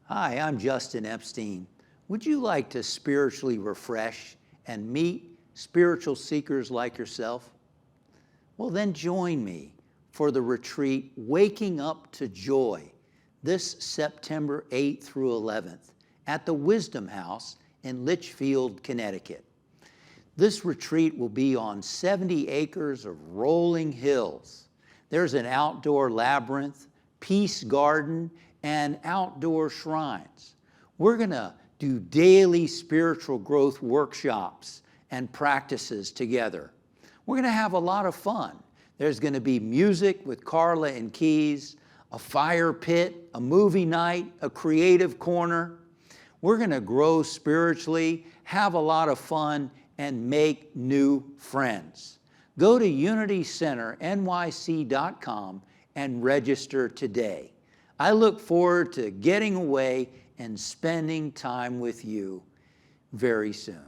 Hi, I'm Justin Epstein. Would you like to spiritually refresh and meet spiritual seekers like yourself? Well, then join me for the retreat, Waking Up to Joy, this September 8th through 11th at the Wisdom House in Litchfield, Connecticut. This retreat will be on 70 acres of rolling hills. There's an outdoor labyrinth, peace garden, and outdoor shrines. We're going to do daily spiritual growth workshops and practices together. We're going to have a lot of fun. There's going to be music with Carla and Keys, a fire pit, a movie night, a creative corner. We're going to grow spiritually, have a lot of fun, and make new friends. Go to unitycenternyc.com and register today. I look forward to getting away and spending time with you very soon.